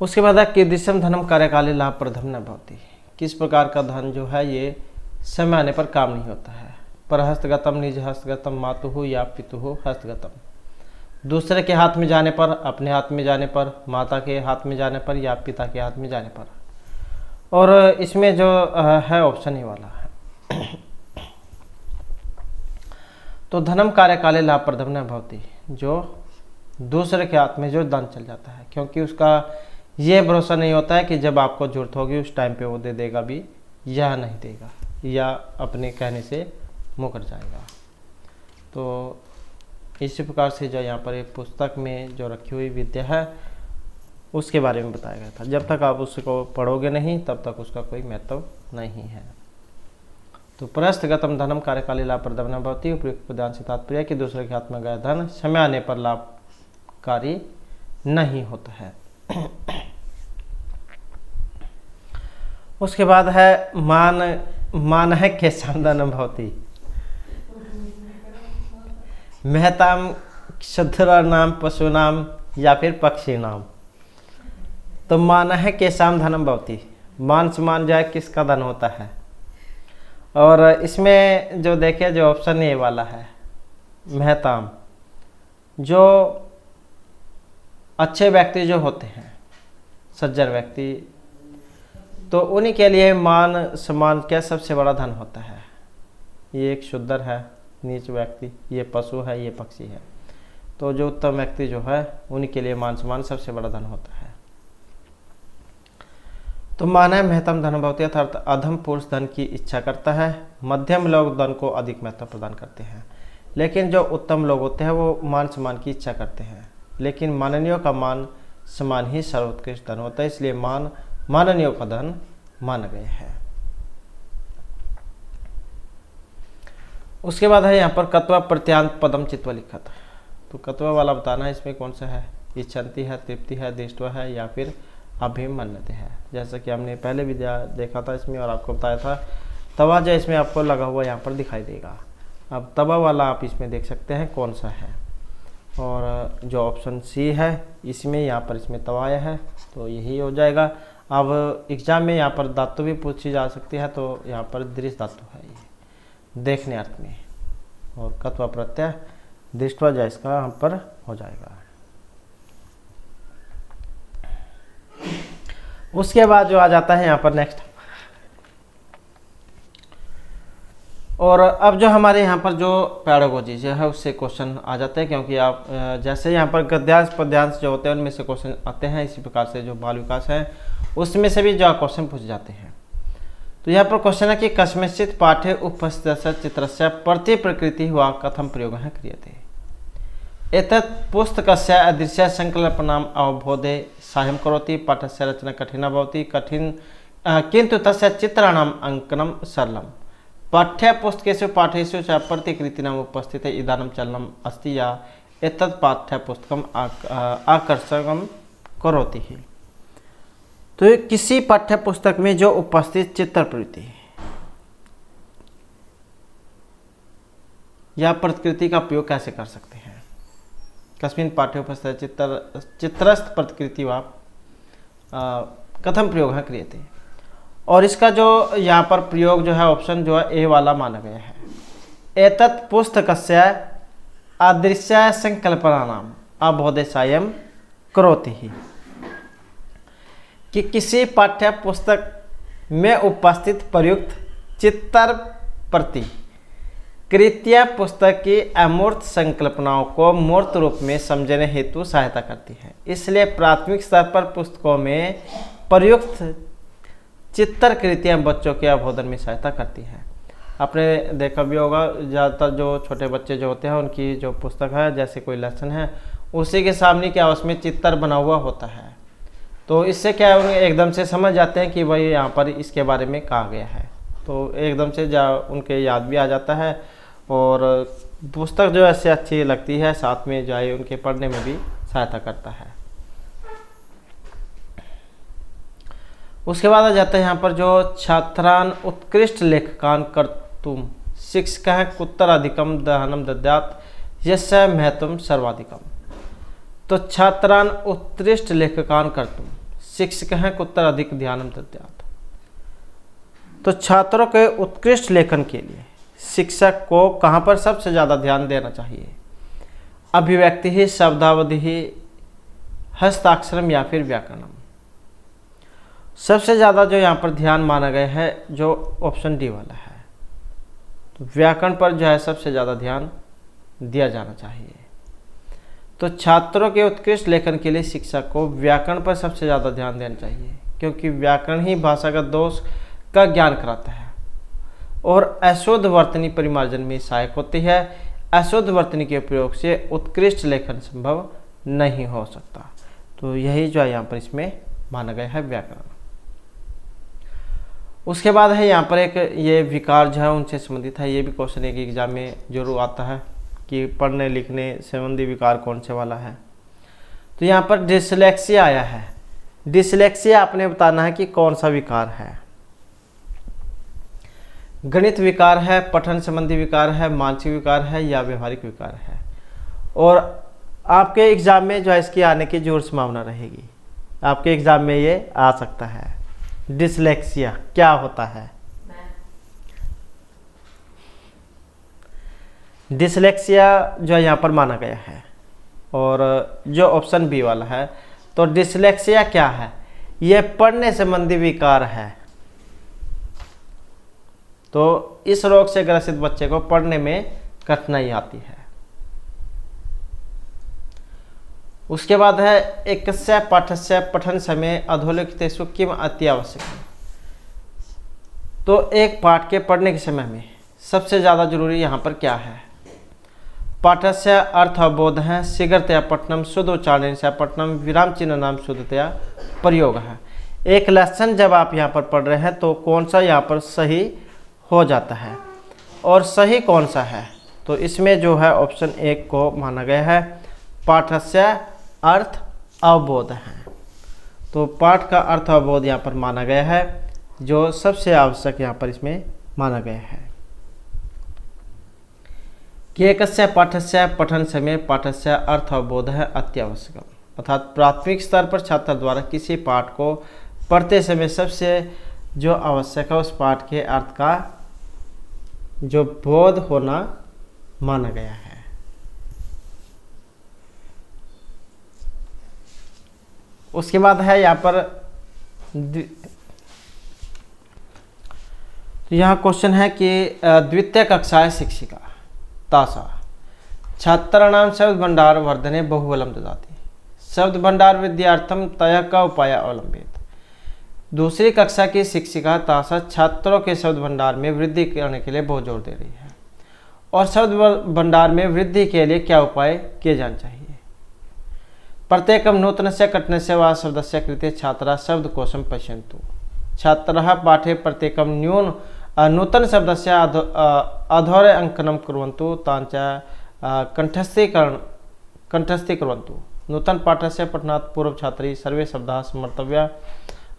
उसके बाद कीदृशम धनम कार्यकाले लाभप्रदम न भवति, किस प्रकार का धन जो है ये समय आने पर काम नहीं होता है। पर हस्तगतम निज हस्तगतम मातुहु या पितुहु हस्तगतम, दूसरे के हाथ में जाने पर, अपने हाथ में जाने पर, माता के हाथ में जाने पर या पिता के हाथ में जाने पर। और इसमें जो है ऑप्शन ही वाला है। तो धनम कार्यकाले लाभप्रदम न भवति, जो दूसरे के हाथ में जो धन चल जाता है, क्योंकि उसका ये भरोसा नहीं होता है कि जब आपको जरूरत होगी उस टाइम पे वो दे देगा भी या नहीं देगा, या अपने कहने से मुकर जाएगा। तो इसी प्रकार से जो यहाँ पर एक पुस्तक में जो रखी हुई विद्या है उसके बारे में बताया गया था। जब तक आप उसको पढ़ोगे नहीं तब तक उसका कोई महत्व नहीं है। तो परहस्तगतम धनम कार्यकाले लाभप्रदम न भवति, उपयुक्त पदान से तात्पर्य कि दूसरे के हाथ में गया धन समय आने पर लाभकारी नहीं होता है। उसके बाद है मान है केशाम धनम भवति, महताम क्षुद्र नाम पशु नाम या फिर पक्षी नाम। तो मान है केशाम धनम भवति, मान सम्मान जाए किसका धन होता है। और इसमें जो देखे जो ऑप्शन ए वाला है महताम, जो अच्छे व्यक्ति जो होते हैं, सज्जन व्यक्ति, तो उन्हीं के लिए मान सम्मान क्या सबसे बड़ा धन होता है। ये एक शूद्र है, नीच व्यक्ति, ये पशु है, ये पक्षी है। तो जो उत्तम व्यक्ति जो है उन्हीं के लिए मान सम्मान सबसे बड़ा धन होता है। तो माना महत्तम धन भवति, अर्थात अधम पुरुष धन की इच्छा करता है, मध्यम लोग धन को अधिक महत्व प्रदान करते हैं। लेकिन जो उत्तम लोग होते हैं वो मान सम्मान की इच्छा करते हैं। लेकिन माननीयों का मान सम्मान ही सर्वोत्कृष्ट धन होता है, इसलिए माननीयों का धन माना गया है। उसके बाद है यहाँ पर कत्वा प्रत्यांत पदम चित्व लिखत। तो कत्वा वाला बताना है इसमें कौन सा है, इच्छन्ति है, तृप्ति है, दृष्टवा है या फिर अभिमन्यते है। जैसा कि हमने पहले भी देखा था इसमें और आपको बताया था। तवा जो इसमें आपको लगा हुआ यहाँ पर दिखाई देगा। अब तवा वाला आप इसमें देख सकते हैं कौन सा है। और जो ऑप्शन सी है इसमें यहाँ पर इसमें तवा है तो यही हो जाएगा। अब एग्जाम में यहाँ पर धातु भी पूछी जा सकती है, तो यहाँ पर दृश्य धातु है ये देखने अर्थ में, और कत्वा प्रत्यय दृष्टवा जो इसका यहाँ पर हो जाएगा। उसके बाद जो आ जाता है यहाँ पर नेक्स्ट, और अब जो हमारे यहाँ पर जो पैडागोजी जो है उससे क्वेश्चन आ जाते हैं, क्योंकि आप जैसे यहाँ पर गद्यांश पद्यांश जो होते हैं उनमें से क्वेश्चन आते हैं, इसी प्रकार से जो बाल विकास है उसमें से भी जो क्वेश्चन पूछे जाते हैं। तो यहाँ पर क्वेश्चन है कि कस्मिंश्चित् पाठे उपस्थितस्य चित्रस्य प्रति प्रकृति वा कथम प्रयोगः क्रियते। एतत् पुस्तकस्य अदृश्य संकल्पनाम् अवबोधे साहाय्यं करोति। पाठस्य रचना कठिना भवति किन्तु तस्य चित्राणाम् अङ्कनं सरलम्। पाठ्यपुस्तकेषु पाठेषु च प्रतिकृतीनाम् उपस्थिते इदानीं चलनम् अस्ति या एतत् पाठ्यपुस्तकम् आकर्षकं करोति। तो किसी पाठ्यपुस्तक में जो उपस्थित चित्र प्रवृत्ति या प्रकृति का प्रयोग कैसे कर सकते हैं। कस्मिन् पाठ्ये उपस्थित चित्रस्थ प्रकृति वा कथम प्रयोग क्रियते। और इसका जो यहाँ पर प्रयोग जो है ऑप्शन जो है ए वाला माना गया है। एतत् पुस्तकस्य अदृश्य संकल्पनानाम् अवबोधे साहाय्यं करोति ही। कि किसी पाठ्य पुस्तक में उपस्थित प्रयुक्त चित्तर प्रति कृतियाँ पुस्तक की अमूर्त संकल्पनाओं को मूर्त रूप में समझने हेतु सहायता करती है। इसलिए प्राथमिक स्तर पर पुस्तकों में प्रयुक्त चित्तर कृतियाँ बच्चों के अवबोधन में सहायता करती है। आपने देखा भी होगा, ज़्यादातर जो छोटे बच्चे जो होते हैं उनकी जो पुस्तक है, जैसे कोई लेसन है, उसी के सामने क्या उसमें चित्तर बना हुआ होता है, तो इससे क्या है उन्हें एकदम से समझ जाते हैं कि भाई यहाँ पर इसके बारे में कहा गया है, तो एकदम से उनके याद भी आ जाता है और पुस्तक जो ऐसे अच्छी लगती है, साथ में जो है उनके पढ़ने में भी सहायता करता है। उसके बाद आ जाता है यहाँ पर जो छात्रान उत्कृष्ट लेखकान कर्तुम शिक्षक कुत्तराधिकम दहनम दद्यात् यस्य महत्वम सर्वाधिकम। तो छात्रान उत्कृष्ट लेखकान कर्तुम शिक्षक कुत्तराधिक ध्यानम दद्यात्। तो छात्रों के उत्कृष्ट लेखन के लिए शिक्षक को कहाँ पर सबसे ज़्यादा ध्यान देना चाहिए? अभिव्यक्ति ही, शब्दावधि ही, हस्ताक्षरम या फिर व्याकरणम। सबसे ज़्यादा जो यहाँ पर ध्यान माना गया है जो ऑप्शन डी वाला है, तो व्याकरण पर जो है सबसे ज़्यादा ध्यान दिया जाना चाहिए। तो छात्रों के उत्कृष्ट लेखन के लिए शिक्षक को व्याकरण पर सबसे ज़्यादा ध्यान देना चाहिए, क्योंकि व्याकरण ही भाषागत दोष का ज्ञान कराता है और अशुद्ध वर्तनी परिमार्जन में सहायक होती है। अशुद्ध वर्तनी के प्रयोग से उत्कृष्ट लेखन संभव नहीं हो सकता। तो यही जो है यहाँ पर इसमें माना गया है व्याकरण। उसके बाद है यहाँ पर एक ये विकार जो है उनसे संबंधित है, ये भी क्वेश्चन एक एग्जाम में जरूर आता है कि पढ़ने लिखने संबंधी विकार कौन से वाला है। तो यहाँ पर डिसलेक्सिया आया है। डिसलेक्सिया आपने बताना है कि कौन सा विकार है। गणित विकार है, पठन संबंधी विकार है, मानसिक विकार है या व्यवहारिक विकार है। और आपके एग्जाम में जो है इसकी आने की जोर संभावना रहेगी, आपके एग्जाम में ये आ सकता है। डिसलेक्सिया क्या होता है? डिसलेक्सिया जो यहाँ पर माना गया है और जो ऑप्शन बी वाला है, तो डिसलेक्सिया क्या है? ये पढ़ने संबंधी विकार है। तो इस रोग से ग्रसित बच्चे को पढ़ने में कठिनाई आती है। उसके बाद है एकस्य पाठस्य पठन समय अधोलिखितेषु किम अति आवश्यक। तो एक पाठ के पढ़ने के समय में सबसे ज़्यादा जरूरी यहाँ पर क्या है? पाठस्य अर्थ अवबोध है, शीघ्रतया पठनम, शुद्ध उच्चारण से पठनम, विराम चिन्ह नाम शुद्धतया प्रयोग है। एक लेसन जब आप यहाँ पर पढ़ रहे हैं तो कौन सा यहाँ पर सही हो जाता है और सही कौन सा है? तो इसमें जो है ऑप्शन एक को माना गया है पाठस्य अर्थ अवबोध है। तो पाठ का अर्थ अवबोध यहाँ पर माना गया है, जो सबसे आवश्यक यहाँ पर इसमें माना गया है कि एकस्य पाठस्य पठन समय पाठस्य अर्थ अवबोध है अत्यावश्यक। अर्थात प्राथमिक स्तर पर छात्र द्वारा किसी पाठ को पढ़ते समय सबसे जो आवश्यक है उस पाठ के अर्थ का जो बोध होना माना गया है। उसके बाद है यहाँ पर यहाँ क्वेश्चन है कि द्वितीय कक्षाएं शिक्षिका तासा छात्राणां शब्द भंडार वर्धने बहुबलम ददाति, शब्द भंडार विद्यार्थम तय का उपाय अवलंबित। दूसरी कक्षा की शिक्षिका तासा छात्रों के शब्द भंडार में वृद्धि करने के लिए बहुत जोर दे रही है और शब्द भंडार में वृद्धि के लिए क्या उपाय किए जाने चाहिए। प्रत्येकम नूतनस्य कठिनस्य वा शब्दस्य कृते छात्रा शब्दकोशं पश्यन्तु। छात्रः पाठे प्रत्येकम नूतन शब्दस्य अधोरे अंकनं कुर्वन्तु तांच कंठस्थीकुर्वन्तु। नूतन पाठस्य पठनात् पूर्व छात्री सर्वे शब्दाः स्मर्तव्या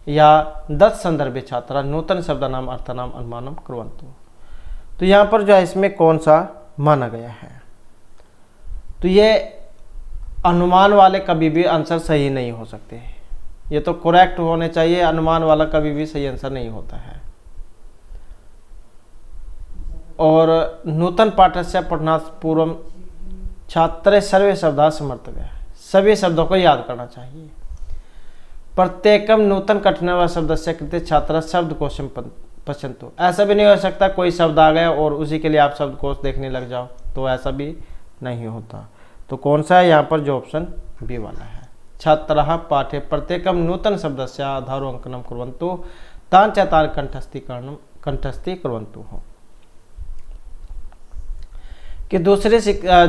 या दत्त संदर्भे छात्रा नूतन शब्दानाम अर्थानाम अनुमानम कुर्वन्तु। तो यहाँ पर जो है इसमें कौन सा माना गया है? तो ये अनुमान वाले कभी भी आंसर सही नहीं हो सकते, ये तो करेक्ट होने चाहिए। अनुमान वाला कभी भी सही आंसर नहीं होता है। और नूतन पाठस्य पठनात् पूर्व छात्रे सर्वे शब्दाः स्मर्तव्या, सभी शब्दों को याद करना चाहिए। प्रत्येकम नूतन कठिन व शब्दस्य कृते छात्र शब्दकोशम पश्यन्तु। ऐसा भी नहीं हो सकता कोई शब्द आ गया और उसी के लिए आप शब्दकोश देखने लग जाओ, तो ऐसा भी नहीं होता। तो कौन सा है यहाँ पर, जो ऑप्शन बी वाला है। छात्रः पाठे प्रत्येकम नूतन शब्दस्य आधारो अंकनम कुर्वन्तु तान् च तान् कंठस्थी कुर्वन्तु हो। कि दूसरी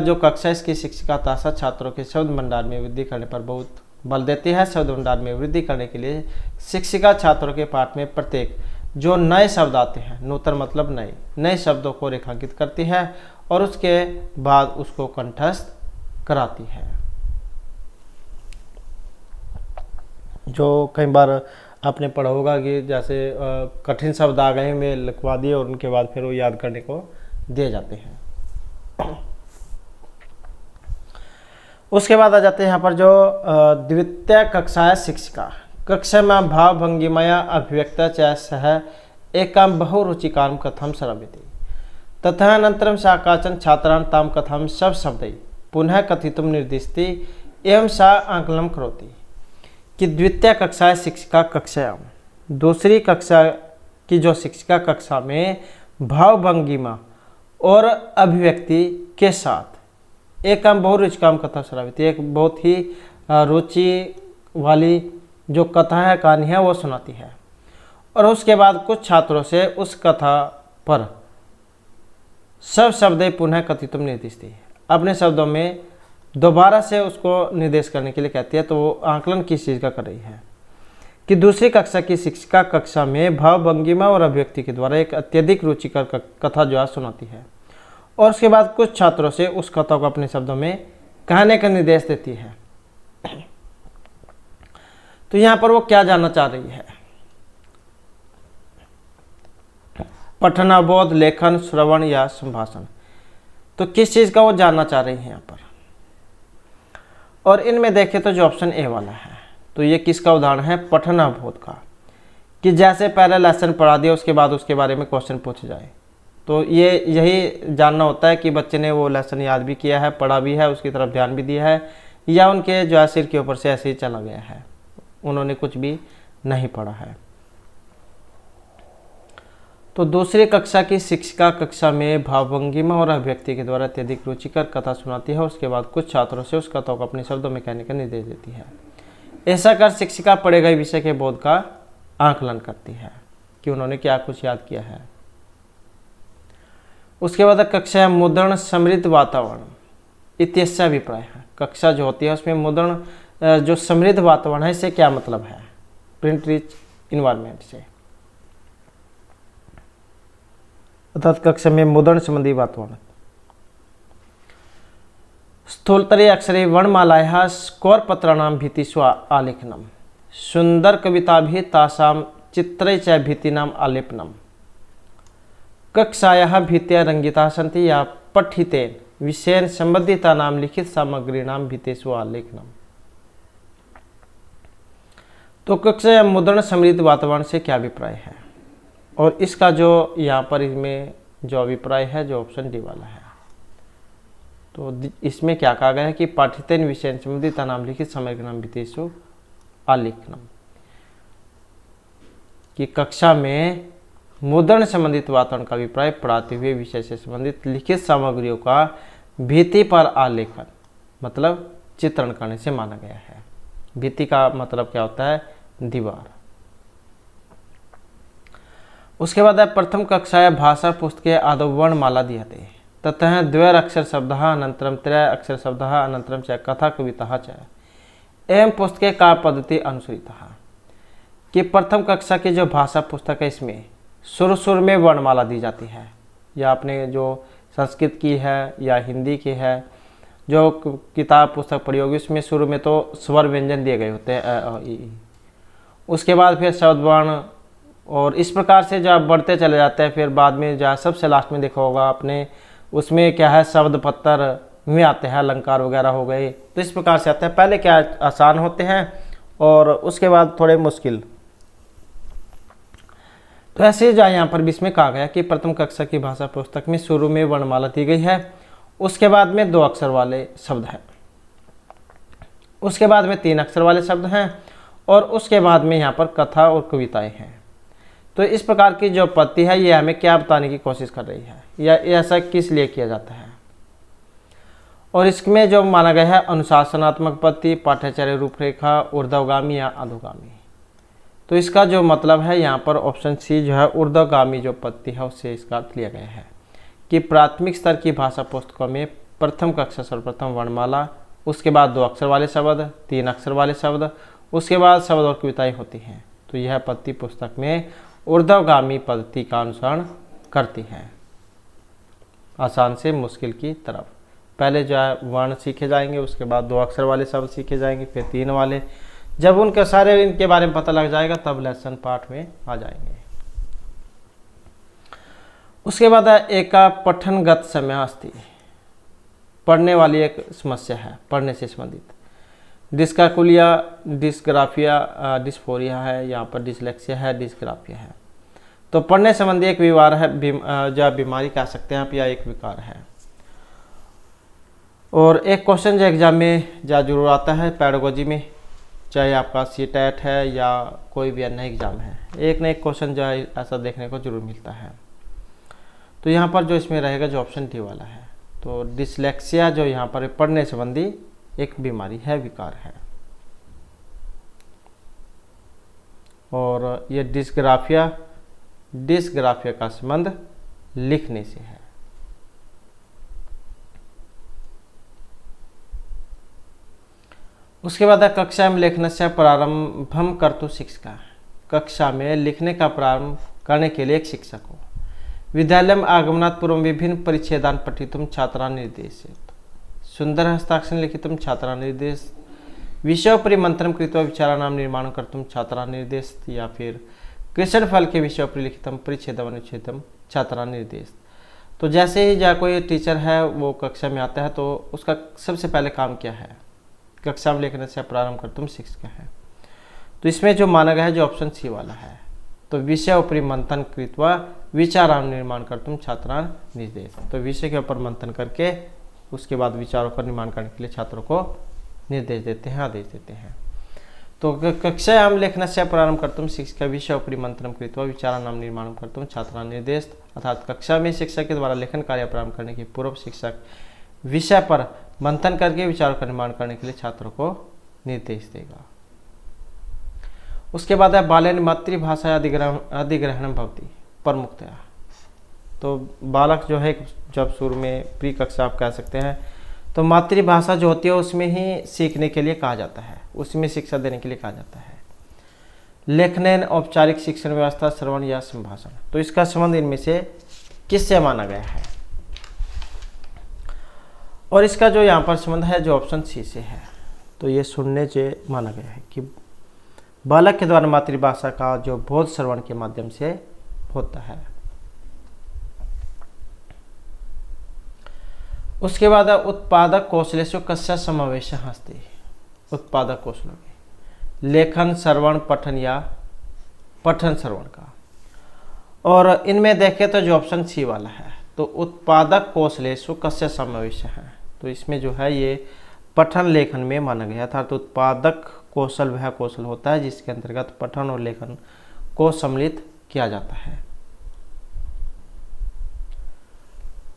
जो कक्षा इसकी शिक्षिका ताशा छात्रों के शब्द भंडार में वृद्धि करने पर बहुत बल देती है। शब्द भंडार में वृद्धि करने के लिए शिक्षिका छात्रों के पाठ में प्रत्येक जो नए शब्द आते हैं, नूतन मतलब नए शब्दों को रेखांकित करती है और उसके बाद उसको कंठस्थ कराती है। जो कई बार आपने पढ़ा होगा कि जैसे कठिन शब्द आ गए वे लिखवा दिए और उनके बाद फिर वो याद करने को दिए जाते हैं। उसके बाद आ जाते हैं यहाँ पर जो द्वितीय कक्षा शिक्षिका। कक्षा में भाव भंगिमया अभिव्यक्त च सह एकां बहुरुचिकां कथं श्रावयति तथा अनन्तरं सा काचन छात्रान् तां कथां शब्दैः पुनः कथितुं निर्दिशति एवं सा आकलनं करोति। कि द्वितीय कक्षा शिक्षिका कक्षायां, दूसरी कक्षा की जो शिक्षिका कक्षा में भाव भंगिमा और अभिव्यक्ति के साथ एकां बहुरुचिकां कथा श्रावयति, एक बहुत ही रुचि वाली जो कथा है, कहानी है, वो सुनाती है। और उसके बाद कुछ छात्रों से उस कथा पर शब्दैः पुनः कथितुं निर्दिशति, अपने शब्दों में दोबारा से उसको निर्देश करने के लिए कहती है। तो वो आकलन किस चीज़ का कर रही है। कि दूसरी कक्षा की शिक्षिका कक्षा में भाव भंगिमा और अभिव्यक्ति के द्वारा एक अत्यधिक रुचिकर कथा जो है सुनाती है और उसके बाद कुछ छात्रों से उस कथा को अपने शब्दों में कहने का निर्देश देती है। तो यहाँ पर वो क्या जानना चाह रही है, पठनाबोध, लेखन, श्रवण या संभाषण। तो किस चीज़ का वो जानना चाह रही है यहाँ पर। और इनमें देखें तो जो ऑप्शन ए वाला है, तो ये किसका उदाहरण है, पठनाबोध का। कि जैसे पहले लेसन पढ़ा दिया उसके बाद उसके बारे में क्वेश्चन पूछे जाए, तो ये यही जानना होता है कि बच्चे ने वो लेसन याद भी किया है, पढ़ा भी है, उसकी तरफ ध्यान भी दिया है, या उनके जो है सिर के ऊपर से ऐसे ही चला गया है, उन्होंने कुछ भी नहीं पढ़ा है। तो दूसरी कक्षा की शिक्षिका कक्षा में भावभंगिमा और अभिव्यक्ति के द्वारा अत्यधिक रुचिकर कथा सुनाती है। उसके बाद कुछ छात्रों से उस कथा को अपने शब्दों में कहने का निर्देश देती है। ऐसा कर शिक्षिका पढ़े गए विषय के बोध का आकलन करती है कि उन्होंने क्या कुछ याद किया है। उसके बाद कक्षा मुद्रण समृद्ध वातावरण इत्यस्य अभिप्राय है। कक्षा जो होती है उसमें मुद्रण जो समृद्ध वातावरण है, इससे क्या मतलब है, प्रिंट रिच इन्वायरमेंट से, अर्थात कक्षा में मुद्रण संबंधी वातावरण। स्थूलतरे अक्षरे वर्णमालायाः स्कोरपत्राणां भित्तिषु आलेखनम् सुंदर कविता भी तासां चित्रै च भित्तीनाम् आलेपनम् कक्षायाः भित्तयः रंगिताः सन्ति या पठितेन विषयेन संबंधितानां लिखित सामग्रीणां भित्तिषु आलेखनम्। तो कक्षा या मुद्रण समृद्ध वातावरण से क्या अभिप्राय है, और इसका जो यहाँ पर इसमें जो अभिप्राय है जो ऑप्शन डी वाला है। तो इसमें क्या कहा गया है कि पाठितेन विषयेन संबंधितानां लिखित सामग्रीणां भित्तिषु आलेखनम्, कि कक्षा में मुद्रण संबंधित वातावरण का अभिप्राय पढ़ाते हुए विषय से संबंधित लिखित सामग्रियों का भित्ति पर आलेखन मतलब चित्रण करने से माना गया है। भित्ति का मतलब क्या होता है, दीवार। उसके बाद है प्रथम कक्षाया भाषा पुस्तके आदौ वर्णमाला दीयते ततः द्वयर अक्षर शब्दः अनन्तरं त्रय अक्षर शब्दः अनन्तरं च कथा कविता च एवं पुस्तके का पद्धति अनुसरितः। कि प्रथम कक्षा की जो भाषा पुस्तक है इसमें शुरू में वर्णमाला दी जाती है, या आपने जो संस्कृत की है या हिंदी की है जो किताब पुस्तक पढ़ी होगी उसमें शुरू में तो स्वर व्यंजन दिए गए होते हैं अ, ई। उसके बाद फिर शब्द वर्ण, और इस प्रकार से जब बढ़ते चले जाते हैं फिर बाद में जहाँ सबसे लास्ट में देखा होगा आपने उसमें क्या है शब्द पत्तर में आते हैं, अलंकार वगैरह हो गए। तो इस प्रकार से आते हैं, पहले क्या आसान होते हैं और उसके बाद थोड़े मुश्किल। तो ऐसे जो यहाँ पर भी इसमें कहा गया कि प्रथम कक्षा की भाषा पुस्तक में शुरू में वर्णमाला दी गई है, उसके बाद में 2 अक्षर वाले शब्द हैं, उसके बाद में 3 अक्षर वाले शब्द हैं, और उसके बाद में यहाँ पर कथा और कविताएं हैं। तो इस प्रकार की जो पत्ती है ये हमें क्या बताने की कोशिश कर रही है, या ऐसा किस लिए किया जाता है। और इसमें जो माना गया है अनुशासनात्मक पत्ती, पाठ्यचर्या रूपरेखा, ऊर्ध्वगामी या अधोगामी। तो इसका जो मतलब है यहाँ पर ऑप्शन सी जो है ऊर्ध्वगामी जो पत्ती है उससे इसका अर्थ लिया गया है कि प्राथमिक स्तर की भाषा पुस्तकों में प्रथम कक्षा सर्वप्रथम वर्णमाला, उसके बाद 2 अक्षर वाले शब्द, 3 अक्षर वाले शब्द, उसके बाद शब्द और कविताएं होती हैं। तो यह पत्ती पुस्तक में ऊर्ध्वगामी पद्धति का अनुसरण करती हैं, आसान से मुश्किल की तरफ। पहले जो है वर्ण सीखे जाएंगे, उसके बाद 2 अक्षर वाले शब्द सीखे जाएंगे, फिर 3 वाले। जब उनके सारे इनके बारे में पता लग जाएगा तब लेसन पाठ में आ जाएंगे। उसके बाद एक पठनगत समस्या, पढ़ने वाली एक समस्या है, पढ़ने से संबंधित। डिस्काकुलिया, डिस्ग्राफिया, डिस्फोरिया है, यहाँ पर डिसलेक्सिया है, डिस्ग्राफिया है। तो पढ़ने संबंधी एक विकार है, जो बीमारी कह सकते हैं आप, या एक विकार है। और एक क्वेश्चन जो एग्जाम में जरूर आता है पेडागोजी में, चाहे आपका सीटेट है या कोई भी अन्य एग्जाम है, एक न एक क्वेश्चन जो है ऐसा देखने को जरूर मिलता है। तो यहाँ पर जो इसमें रहेगा जो ऑप्शन डी वाला है। तो डिसलेक्सिया जो यहाँ पर पढ़ने संबंधी एक बीमारी है, विकार है। और ये डिस्ग्राफिया का संबंध लिखने से है। उसके बाद कक्षा में लेखनस्य प्रारंभम कर्तु शिक्षका, कक्षा में लिखने का प्रारंभ करने के लिए एक शिक्षक हो। विद्यालय में आगमनात् पूर्व विभिन्न परिच्छेदान पठितुम छात्रा निर्देशित, सुंदर हस्ताक्षर लिखितुम छात्रा निर्देश, विषयोपरि मंत्रम कृत्वा विचाराणाम निर्माण कर्तुम छात्रा निर्देश, या फिर कृष्ण फल के विषयोपरि लिखितम परिच्छेदम अनुच्छेदम छात्रा निर्देश। तो जैसे ही जहाँ कोई टीचर है वो कक्षा में आता है तो उसका सबसे पहले काम क्या है, कक्षा में लिखने से प्रारंभ कर तुम शिक्षक है। तो इसमें जो माना गया है जो ऑप्शन सी वाला है। तो विषय ऊपरी मंथन कृत्वा विचारान निर्माण कर तुम छात्रान निर्देश, तो विषय के ऊपर मंथन करके उसके बाद विचारों का निर्माण करने के लिए छात्रों को निर्देश देते हैं, आदेश देते हैं। तो कक्षायाम लेखन से प्रारंभ कर तुम शिक्षक विषय ऊपरी मंथन कृत्वा विचारानाम निर्माण कर तुम छात्रान निर्देश, अर्थात कक्षा में शिक्षक के द्वारा लेखन कार्य प्रारंभ करने के पूर्व शिक्षक विषय पर मंथन करके विचारों का निर्माण करने के लिए छात्रों को निर्देश देगा। उसके बाद है बालेन मातृभाषा अधिग्रहण भवति प्रमुखतया। तो बालक जो है जब शुरू में प्री कक्षा आप कह सकते हैं, तो मातृभाषा जो होती है उसमें ही सीखने के लिए कहा जाता है, उसमें शिक्षा देने के लिए कहा जाता है। लेखन औपचारिक शिक्षण व्यवस्था श्रवण या संभाषण, तो इसका संबंध इनमें से किससे माना गया है। और इसका जो यहाँ पर संबंध है जो ऑप्शन सी से है, तो ये सुनने से माना गया है कि बालक के द्वारा मातृभाषा का जो बोध श्रवण के माध्यम से होता है। उसके बाद उत्पादक कौशलेषु कस्य समावेश अस्ति, उत्पादक कौशलों में लेखन श्रवण पठन या पठन श्रवण का। और इनमें देखें तो जो ऑप्शन सी वाला है, तो उत्पादक कौशलेषु कस्य समावेश है, तो इसमें जो है ये पठन लेखन में माना गया था। तो उत्पादक कौशल वह कौशल होता है जिसके अंतर्गत पठन और लेखन को सम्मिलित किया जाता है।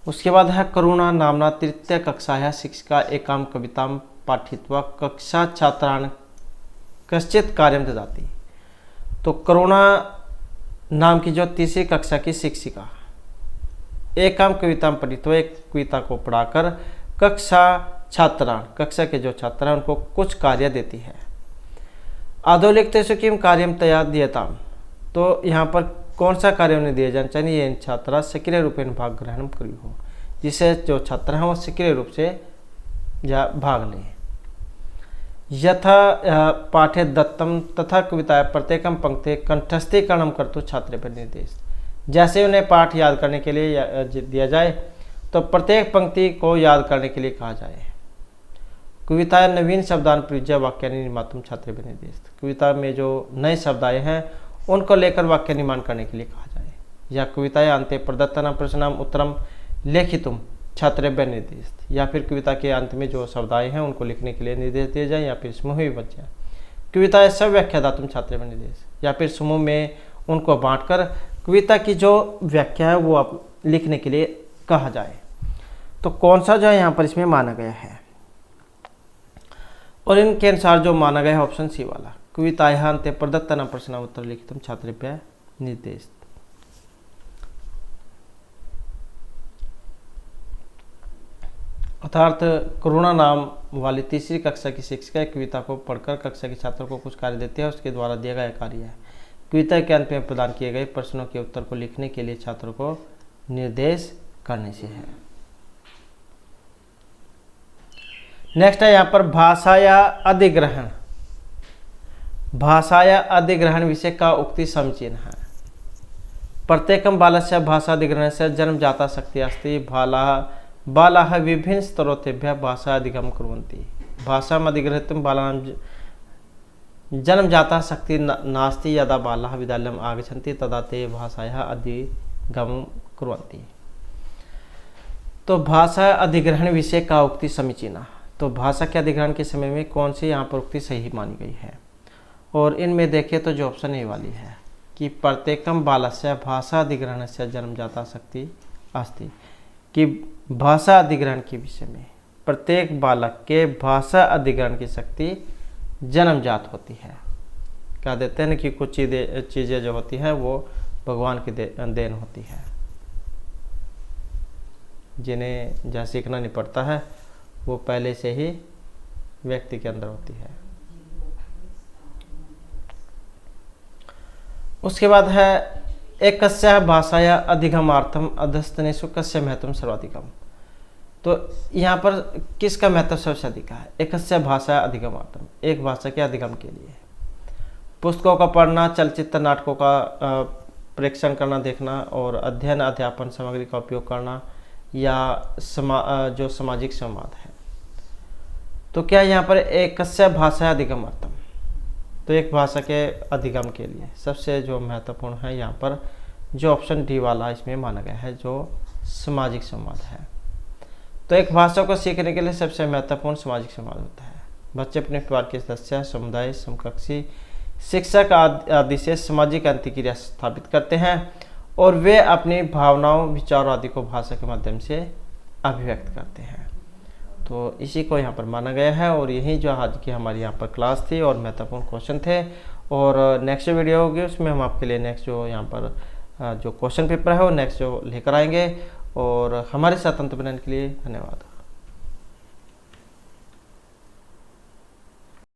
उसके बाद है करुणा नामना तृतीय कक्षाया शिक्षिका एकाम कविताम पाठित्वा कक्षा छात्रान कश्चित कार्यम ददाति। तो करुणा नाम की जो तीसरी कक्षा की शिक्षिका एकाम कविताम पठित्वा, एक कविता को पढ़ाकर कक्षा छात्रान, कक्षा के जो छात्र हैं उनको कुछ कार्य देती है। आधोलिखतेषु किम कार्यम तया दीयताम, तो यहाँ पर कौन सा कार्य उन्हें दिया जाना चाहिए, ये छात्रा सक्रिय रूपेण भाग ग्रहण करी हो, जिससे जो छात्र हैं वो सक्रिय रूप से भाग लें। यथा पाठे दत्तम तथा कविता प्रत्येकम पंक्ति कंठस्थीकरणम कर्तु छात्र पर निर्देश, जैसे उन्हें पाठ याद करने के लिए दिया जाए तो प्रत्येक पंक्ति को याद करने के लिए कहा जाए। कविता नवीन शब्दान प्रयुज्य वाक्य निर्मातुम छात्र पर निर्देश, कविता में जो नए शब्द आए हैं उनको लेकर वाक्य निर्माण करने के लिए कहा जाए। या कविताएं अंत प्रदत्तनम प्रश्नम उत्तरम लेखितुम छात्रेभ्य निर्देश, या फिर कविता के अंत में जो शब्द आए हैं उनको लिखने के लिए निर्देश दिए जाए, या फिर समूह विभज्य कविता सब व्याख्यादात्मक छात्र निर्देश, या फिर समूह में उनको बांटकर कविता की जो व्याख्या है वो आप लिखने के लिए कहा जाए। तो कौन सा जो है यहाँ पर इसमें माना गया है, और इनके अनुसार जो माना गया है ऑप्शन सी वाला, कवितायाः अन्ते प्रदत्तानां प्रश्नानाम् उत्तरं लिखितुं छात्रेभ्यः निर्देश। अर्थात करुणा नाम वाली तीसरी कक्षा की शिक्षिका कविता को पढ़कर कक्षा के छात्रों को कुछ कार्य देते हैं, उसके द्वारा दिया गया कार्य है। कविता के अंत में प्रदान किए गए प्रश्नों के उत्तर को लिखने के लिए छात्रों को निर्देश करने से है। नेक्स्ट है यहाँ पर भाषा या अधिग्रहण। भाषा या अधिग्रहण विषय का उक्ति समीचीन है। प्रत्येकं बालस्य भाषाधिग्रहणस्य जन्मजाता शक्तिः अस्ति। बालाः विभिन्न स्तरोत्तेभ्यः भाषा अधिगमं कुर्वन्ति। भाषाम् अधिग्रहीतुं बालानां जन्मजाता शक्तिः नास्ति। यदा बालाः विद्यालयम् आगच्छन्ति तदा ते भाषायाः अधिगमं कुर्वन्ति। तो भाषा अधिग्रहण विषय का उक्ति समीचीना। तो भाषा के अधिग्रहण के समय में कौन सी यहाँ पर उक्ति सही मानी गई है, और इनमें देखें तो जो ऑप्शन ए वाली है कि प्रत्येकं बालस्य भाषा अधिग्रहणस्य जन्मजाता शक्ति अस्ति, कि भाषा अधिग्रहण के विषय में प्रत्येक बालक के भाषा अधिग्रहण की शक्ति जन्मजात होती है। क्या देते हैं कि कुछ चीज़ें जो होती हैं वो भगवान की देन होती है, जिन्हें जहाँ सीखना नहीं पड़ता है वो पहले से ही व्यक्ति के अंदर होती है। उसके बाद है एकस्याः भाषाया अधिगमार्थम अधस्तनेषु कस्य महत्वं सर्वाधिकम। तो यहाँ पर किसका महत्व सबसे अधिक है? एकस्याः भाषा अधिगमार्थम, एक भाषा के अधिगम के लिए पुस्तकों का पढ़ना, चलचित्र नाटकों का प्रेक्षण करना, देखना, और अध्ययन अध्यापन सामग्री का उपयोग करना, या जो सामाजिक संवाद है। तो क्या यहाँ पर एकस्याः भाषा अधिगमार्थम, तो एक भाषा के अधिगम के लिए सबसे जो महत्वपूर्ण है यहाँ पर जो ऑप्शन डी वाला इसमें माना गया है, जो सामाजिक संवाद है। तो एक भाषा को सीखने के लिए सबसे महत्वपूर्ण सामाजिक संवाद होता है। बच्चे अपने परिवार के सदस्य, समुदाय, समकक्षी, शिक्षक आदि से सामाजिक अंतःक्रिया स्थापित करते हैं, और वे अपनी भावनाओं, विचारों आदि को भाषा के माध्यम से अभिव्यक्त करते हैं। तो इसी को यहाँ पर माना गया है, और यही जो आज की हमारी यहाँ पर क्लास थी और महत्वपूर्ण क्वेश्चन थे। और नेक्स्ट वीडियो होगी उसमें हम आपके लिए नेक्स्ट जो यहाँ पर जो क्वेश्चन पेपर है वो नेक्स्ट जो लेकर आएंगे। और हमारे साथ अंत बनाने के लिए धन्यवाद।